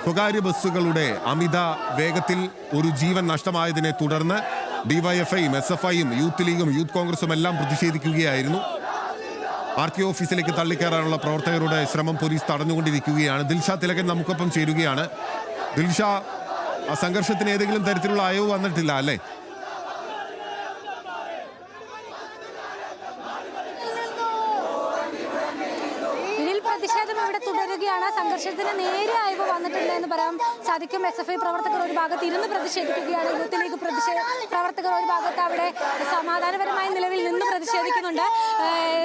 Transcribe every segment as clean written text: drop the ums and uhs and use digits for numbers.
സ്വകാര്യ ബസ്സുകളുടെ അമിത വേഗത്തിൽ ഒരു ജീവൻ നഷ്ടമായതിനെ തുടർന്ന് ഡിവൈഎഫ്ഐയും SFIയും യൂത്ത് ലീഗും യൂത്ത് കോൺഗ്രസും എല്ലാം പ്രതിഷേധിക്കുകയായിരുന്നു. RTO ഓഫീസിലേക്ക് തള്ളിക്കയറാനുള്ള പ്രവർത്തകരുടെ ശ്രമം പോലീസ് തടഞ്ഞുകൊണ്ടിരിക്കുകയാണ്. ദിൽഷ തിലകൻ നമുക്കൊപ്പം ചേരുകയാണ്. ദിൽഷ, ആ സംഘർഷത്തിന് ഏതെങ്കിലും തരത്തിലുള്ള അയവ് വന്നിട്ടില്ല അല്ലേ? പ്രതിഷേധം ഇവിടെ തുടരുകയാണ്. സംഘർഷത്തിന് നേരെ അയവ് വന്നിട്ടില്ല എന്ന് പറയാൻ സാധിക്കും. SFI പ്രവർത്തകർ ഒരു ഭാഗത്ത് ഇരുന്ന് പ്രതിഷേധിക്കുകയാണ്. യൂത്ത് ലീഗ് പ്രവർത്തകർ ഒരു ഭാഗത്ത് അവിടെ സമാധാനപരമായ നിലവിൽ നിന്ന് പ്രതിഷേധിക്കുന്നുണ്ട്.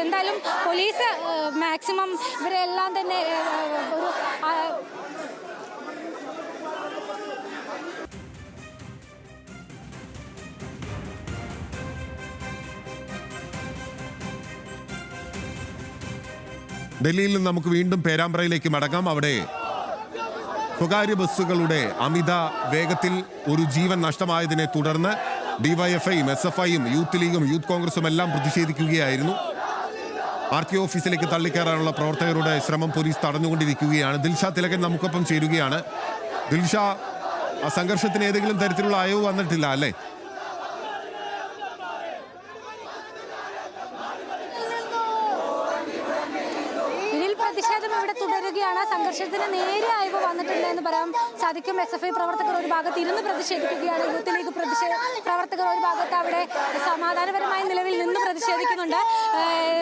എന്തായാലും പോലീസ് മാക്സിമം ഇവരെല്ലാം തന്നെ ഒരു ഡൽഹിയിൽ നിന്ന് നമുക്ക് വീണ്ടും പേരാമ്പ്രയിലേക്ക് മടങ്ങാം. അവിടെ സ്വകാര്യ ബസ്സുകളുടെ അമിത വേഗത്തിൽ ഒരു ജീവൻ നഷ്ടമായതിനെ തുടർന്ന് ഡിവൈഎഫ്ഐയും SFIയും യൂത്ത് ലീഗും യൂത്ത് കോൺഗ്രസും എല്ലാം പ്രതിഷേധിക്കുകയായിരുന്നു. RTO ഓഫീസിലേക്ക് തള്ളിക്കയറാനുള്ള പ്രവർത്തകരുടെ ശ്രമം പോലീസ് തടഞ്ഞുകൊണ്ടിരിക്കുകയാണ്. ദിൽഷ തിലകൻ നമുക്കൊപ്പം ചേരുകയാണ്. ദിൽഷ, ആ സംഘർഷത്തിന് ഏതെങ്കിലും തരത്തിലുള്ള അയവ് വന്നിട്ടില്ല അല്ലേ? പ്രതിഷേധം ഇവിടെ തുടരുകയാണ്. സംഘർഷത്തിന് നേരെ അയവ് വന്നിട്ടില്ല എന്ന് പറയാൻ സാധിക്കും. SFI പ്രവർത്തകർ ഒരു ഭാഗത്ത് ഇരുന്ന് പ്രതിഷേധിക്കുകയാണ്. യൂത്ത് ലീഗ് പ്രവർത്തകർ ഒരു ഭാഗത്ത് അവിടെ സമാധാനപരമായ നിലവിൽ നിന്ന് പ്രതിഷേധിക്കുന്നുണ്ട്.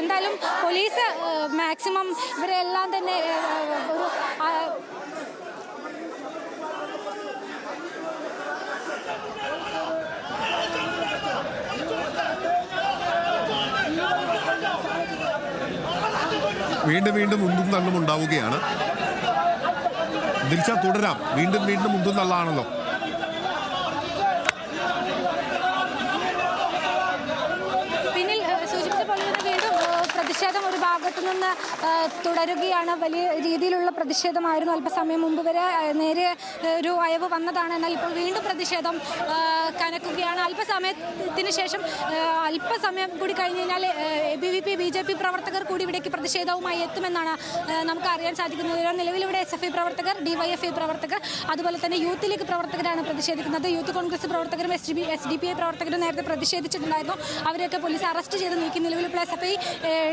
എന്തായാലും പോലീസ് മാക്സിമം ഇവരെല്ലാം തന്നെ ഒരു വീണ്ടും ഉന്തും തള്ളും ഉണ്ടാവുകയാണ്. ദിൽഷ, തുടരാം. വീണ്ടും ഉന്തും തള്ളാണല്ലോ. പിന്നിൽ സൂചിപ്പിച്ച പോലെ വീണ്ടും പ്രതിഷേധം ഒരു ഭാഗത്തു നിന്ന് തുടരുകയാണ്. വലിയ രീതിയിലുള്ള പ്രതിഷേധമായിരുന്നു. അല്പസമയം മുമ്പ് വരെ നേരെ ഒരു അയവ് വന്നതാണ്. എന്നാൽ ഇപ്പോൾ വീണ്ടും പ്രതിഷേധം കനക്കുകയാണ്. അല്പസമയത്തിന് ശേഷം അല്പസമയം കൂടി കഴിഞ്ഞ് കഴിഞ്ഞാൽ ABVP BJP പ്രവർത്തകർ കൂടി ഇവിടേക്ക് പ്രതിഷേധവുമായി എത്തുമെന്നാണ് നമുക്ക് അറിയാൻ സാധിക്കുന്നത്. നിലവിലിവിടെ SFI പ്രവർത്തകർ, DYFI പ്രവർത്തകർ, അതുപോലെ തന്നെ യൂത്ത് ലീഗ് പ്രവർത്തകരാണ് പ്രതിഷേധിക്കുന്നത്. യൂത്ത് കോൺഗ്രസ് പ്രവർത്തകരും SDPI പ്രവർത്തകരും നേരത്തെ പ്രതിഷേധിച്ചിട്ടുണ്ടായിരുന്നു. അവരെയൊക്കെ പോലീസ് അറസ്റ്റ് ചെയ്ത് നീക്കി. നിലവിലിപ്പോൾ SFI,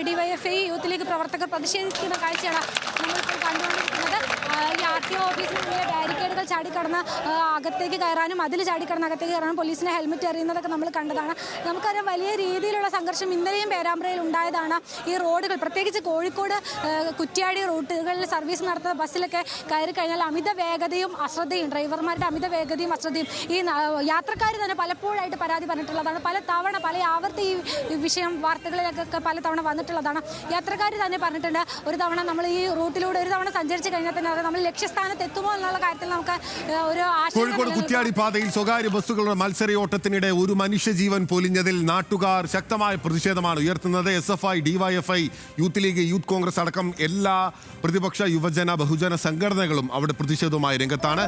DYFI, യൂത്ത് ലീഗ് പ്രവർത്തകർ പ്രതിഷേധിക്കുന്ന കാഴ്ചയാണ് നമ്മളിപ്പോൾ കണ്ടുകൊണ്ടിരിക്കുന്നത്. ഈ RTO ഓഫീസിനുള്ളിലെ ബാരിക്കേഡുകൾ ചാടിക്കടന്ന് അകത്തേക്ക് കയറാനും അതിൽ ചാടിക്കടന്ന് അകത്തേക്ക് കയറാനും പോലീസിനെ ഹെൽമെറ്റ് എറിയുന്നതൊക്കെ നമ്മൾ കണ്ടതാണ്. നമുക്കറിയാം, വലിയ രീതിയിലുള്ള സംഘർഷം ഇന്നലെയും പേരാമ്പ്രയിൽ ഉണ്ടായതാണ്. ഈ റോഡുകൾ, പ്രത്യേകിച്ച് കോഴിക്കോട് കുറ്റ്യാടി റൂട്ടുകളിൽ സർവീസ് നടത്തുന്ന ബസ്സിലൊക്കെ കയറി കഴിഞ്ഞാൽ അമിത വേഗതയും അശ്രദ്ധയും, ഡ്രൈവർമാരുടെ അമിത വേഗതയും അശ്രദ്ധയും ഈ യാത്രക്കാർ തന്നെ പലപ്പോഴായിട്ട് പരാതി പറഞ്ഞിട്ടുള്ളതാണ്. പല ആവർത്തി ഈ വിഷയം വാർത്തകളിലൊക്കെ പലതവണ വന്നിട്ടുള്ളതാണ്. യാത്രക്കാർ തന്നെ പറഞ്ഞിട്ടുണ്ട്, ഒരു തവണ നമ്മൾ ഈ റൂട്ടിലൂടെ ഒരു തവണ സഞ്ചരിച്ച് കഴിഞ്ഞാൽ തന്നെ അത് നമ്മൾ ലക്ഷ്യസ്ഥാനത്ത് എത്തുമോ എന്നുള്ള കാര്യത്തിൽ നമുക്ക് ഒരു കോഴിക്കോട് കുറ്റ്യാടി പാതയിൽ സ്വകാര്യ ബസ്സുകളുടെ മത്സരയോട്ടത്തിനിടെ ഒരു മനുഷ്യജീവൻ പൊലിഞ്ഞതിൽ നാട്ടുകാർ ശക്തമായ പ്രതിഷേധമാണ് ഉയർത്തുന്നത്. SFI, DYFI, youth league, youth Congress അടക്കം എല്ലാ പ്രതിപക്ഷ യുവജന ബഹുജന സംഘടനകളും അവിടെ പ്രതിഷേധവുമായി രംഗത്താണ്.